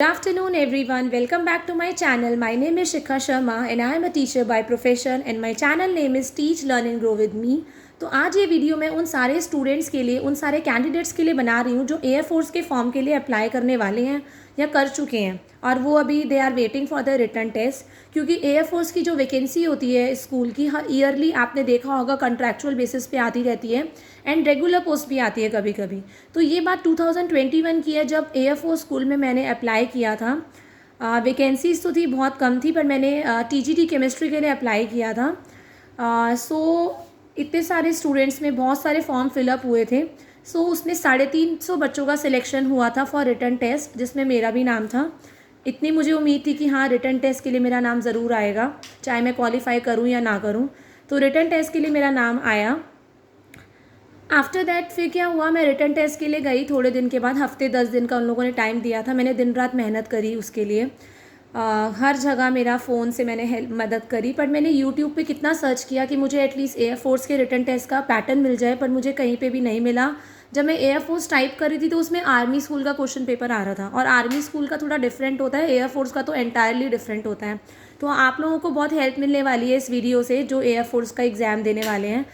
Good afternoon, everyone. Welcome back to my channel. My name is Shikha Sharma and I am a teacher by profession and my channel name is Teach Learn and Grow with Me. तो आज ये video मैं उन सारे students के लिए, उन सारे कैंडिडेट्स के लिए बना रही हूँ जो एयरफोर्स के फॉर्म के लिए अप्लाई करने वाले हैं या कर चुके हैं और वो अभी they are waiting for the return test. क्योंकि एयरफोर्स की जो वैकेंसी होती है स्कूल की, हर ईयरली आपने देखा होगा कॉन्ट्रैक्चुअल बेसिस पे आती रहती है एंड रेगुलर पोस्ट भी आती है कभी कभी। तो ये बात 2021 की है जब एयरफोर्स स्कूल में मैंने अप्लाई किया था। वैकेंसीज तो थी बहुत कम थी पर मैंने टीजीटी केमिस्ट्री के लिए अप्लाई किया था। इतने सारे स्टूडेंट्स में बहुत सारे फॉर्म फिलअप हुए थे। उसमें 350 बच्चों का सिलेक्शन हुआ था फॉर रिटर्न टेस्ट जिसमें मेरा भी नाम था। इतनी मुझे उम्मीद थी कि हाँ रिटर्न टेस्ट के लिए मेरा नाम ज़रूर आएगा, चाहे मैं क्वालिफाई करूँ या ना करूँ। तो रिटर्न टेस्ट के लिए मेरा नाम आया। आफ्टर दैट फिर क्या हुआ, मैं रिटर्न टेस्ट के लिए गई थोड़े दिन के बाद, हफ्ते 10 दिन का उन लोगों ने टाइम दिया था। मैंने दिन रात मेहनत करी उसके लिए। हर जगह मेरा फ़ोन से मैंने मदद करी, पर मैंने यूट्यूब पे कितना सर्च किया कि मुझे एटलीस्ट एयरफोर्स के रिटर्न टेस्ट का पैटर्न मिल जाए, पर मुझे कहीं पे भी नहीं मिला। जब मैं एयरफोर्स टाइप कर रही थी तो उसमें आर्मी स्कूल का क्वेश्चन पेपर आ रहा था और आर्मी स्कूल का थोड़ा डिफरेंट होता है, एयरफोर्स का तो एंटायरली डिफरेंट होता है। तो आप लोगों को बहुत हेल्प मिलने वाली है इस वीडियो से जो एयरफोर्स का एग्ज़ाम देने वाले हैं।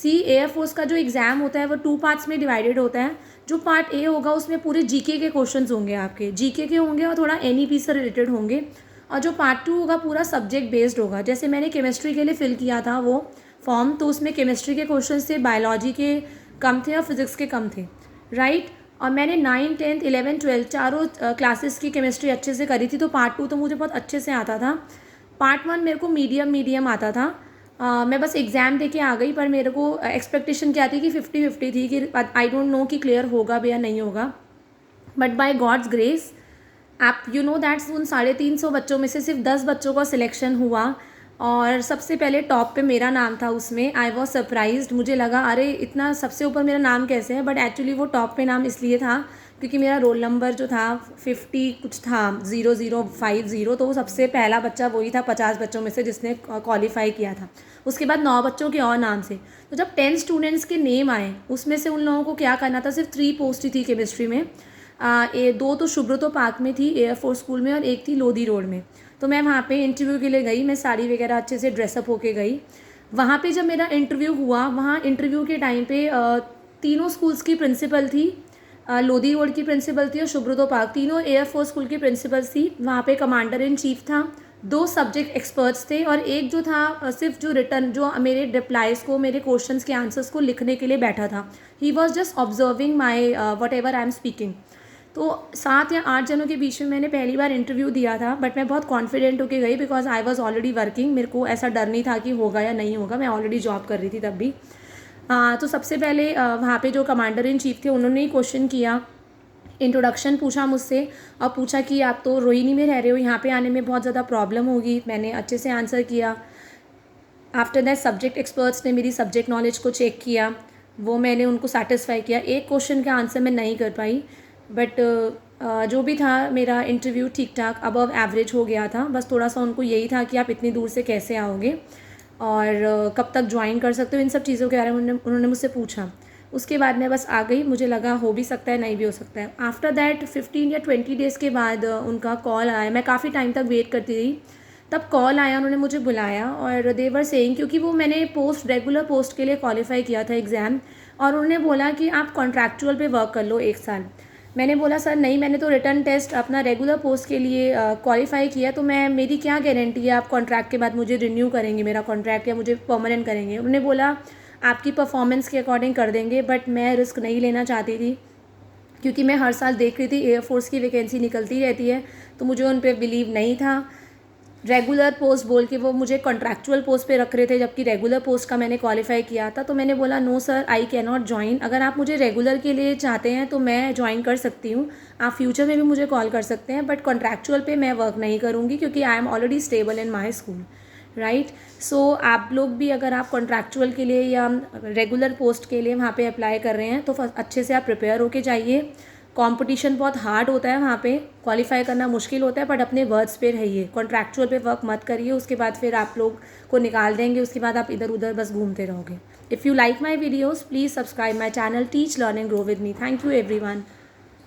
एयरफोर्स का जो एग्ज़ाम होता है वो 2 पार्ट्स में डिवाइडेड होता है। जो पार्ट ए होगा उसमें पूरे जीके के क्वेश्चंस होंगे, आपके जीके के होंगे और थोड़ा एनईपी से रिलेटेड होंगे। और जो पार्ट 2 होगा पूरा सब्जेक्ट बेस्ड होगा। जैसे मैंने केमिस्ट्री के लिए फिल किया था वो फॉर्म, तो उसमें केमिस्ट्री के क्वेश्चन थे, बायोलॉजी के कम थे और फिजिक्स के कम थे, राइट। और मैंने 9, 10, 11, 12 चारों क्लासेस की केमिस्ट्री अच्छे से करी थी। तो पार्ट 2 तो मुझे बहुत अच्छे से आता था। पार्ट 1 मेरे को मीडियम आता था। मैं बस एग्ज़ाम दे के आ गई, पर मेरे को एक्सपेक्टेशन क्या थी कि 50-50 थी कि आई डोंट नो कि क्लियर होगा भी या नहीं होगा। बट बाय गॉड्स ग्रेस आप यू नो दैट्स उन 350 बच्चों में से सिर्फ 10 बच्चों का सिलेक्शन हुआ और सबसे पहले टॉप पे मेरा नाम था उसमें। आई वॉज सरप्राइज्ड, मुझे लगा अरे इतना सबसे ऊपर मेरा नाम कैसे है। बट एक्चुअली वो टॉप पे नाम इसलिए था क्योंकि मेरा रोल नंबर जो था 50 कुछ था, 0050। तो वो सबसे पहला बच्चा वही था 50 बच्चों में से जिसने क्वालिफाई किया था। उसके बाद 9 बच्चों के और नाम से। तो जब 10 स्टूडेंट्स के नेम आए उसमें से उन लोगों को क्या करना था, सिर्फ 3 पोस्ट ही थी केमिस्ट्री में। 2 तो सुब्रतो पार्क में थी एयरफोर्स स्कूल में और एक थी लोधी रोड में। तो मैं वहाँ पे इंटरव्यू के लिए गई, मैं साड़ी वगैरह अच्छे से ड्रेसअप होके गई। वहाँ पे जब मेरा इंटरव्यू हुआ, वहाँ इंटरव्यू के टाइम पे तीनों स्कूल्स की प्रिंसिपल थी, लोधी रोड की प्रिंसिपल थी और सुब्रतो पार्क, तीनों एयरफोर्स स्कूल की प्रिंसिपल्स थी। वहाँ पे कमांडर इन चीफ था, 2 सब्जेक्ट एक्सपर्ट्स थे और एक जो था सिर्फ जो रिटर्न जो मेरे रिप्लाइज को, मेरे क्वेश्चंस के आंसर्स को लिखने के लिए बैठा था। He was just observing my what ever I am speaking. तो 7 या 8 जनों के बीच में मैंने पहली बार इंटरव्यू दिया था, बट मैं बहुत कॉन्फिडेंट होकर गई because I was already working. मेरे को ऐसा डर नहीं था कि होगा या नहीं होगा, मैं ऑलरेडी जॉब कर रही थी तब भी। तो सबसे पहले वहाँ पे जो कमांडर इन चीफ थे उन्होंने ही क्वेश्चन किया, इंट्रोडक्शन पूछा मुझसे और पूछा कि आप तो रोहिणी में रह रहे हो, यहाँ पे आने में बहुत ज़्यादा प्रॉब्लम होगी। मैंने अच्छे से आंसर किया। आफ्टर दैट सब्जेक्ट एक्सपर्ट्स ने मेरी सब्जेक्ट नॉलेज को चेक किया, वो मैंने उनको सेटिस्फाई किया। एक क्वेश्चन का आंसर मैं नहीं कर पाई, बट जो भी था मेरा इंटरव्यू ठीक ठाक अबव एवरेज हो गया था। बस थोड़ा सा उनको यही था कि आप इतनी दूर से कैसे आओगे और कब तक ज्वाइन कर सकते हो, इन सब चीज़ों के बारे में उन्होंने मुझसे पूछा। उसके बाद मैं बस आ गई, मुझे लगा हो भी सकता है नहीं भी हो सकता है। आफ्टर दैट 15 या 20 डेज़ के बाद उनका कॉल आया। मैं काफ़ी टाइम तक वेट करती रही, तब कॉल आया, उन्होंने मुझे बुलाया और दे वर सेइंग, क्योंकि वो मैंने रेगुलर पोस्ट के लिए क्वालिफाई किया था एग्ज़ाम, और उन्होंने बोला कि आप कॉन्ट्रैक्चुअल पे वर्क कर लो 1 साल। मैंने बोला सर नहीं, मैंने तो रिटर्न टेस्ट अपना रेगुलर पोस्ट के लिए क्वालिफाई किया, तो मेरी क्या गारंटी है आप कॉन्ट्रैक्ट के बाद मुझे रिन्यू करेंगे मेरा कॉन्ट्रैक्ट या मुझे परमानेंट करेंगे। उन्होंने बोला आपकी परफॉर्मेंस के अकॉर्डिंग कर देंगे, बट मैं रिस्क नहीं लेना चाहती थी क्योंकि मैं हर साल देख रही थी एयरफोर्स की वैकेंसी निकलती रहती है, तो मुझे उन पर बिलीव नहीं था। रेगुलर पोस्ट बोल के वो मुझे कॉन्ट्रैक्चुअल पोस्ट पे रख रहे थे, जबकि रेगुलर पोस्ट का मैंने क्वालिफाई किया था। तो मैंने बोला no sir, I can not join. अगर आप मुझे रेगुलर के लिए चाहते हैं तो मैं ज्वाइन कर सकती हूँ, आप फ्यूचर में भी मुझे कॉल कर सकते हैं, बट कॉन्ट्रैक्चुअल पे मैं वर्क नहीं करूँगी क्योंकि I am already stable in my school, right. आप लोग भी अगर आप कॉन्ट्रैक्चुअल के लिए या रेगुलर पोस्ट के लिए वहाँ पे अप्लाई कर रहे हैं तो अच्छे से आप प्रिपेयर होके जाइए। कंपटीशन बहुत हार्ड होता है, वहाँ पे क्वालिफाई करना मुश्किल होता है, बट अपने वर्ड्स पे रहिए, कॉन्ट्रैक्चुअल पे वर्क मत करिए। उसके बाद फिर आप लोग को निकाल देंगे, उसके बाद आप इधर उधर बस घूमते रहोगे। If you like my videos please subscribe my channel teach learn and grow with me. Thank you everyone.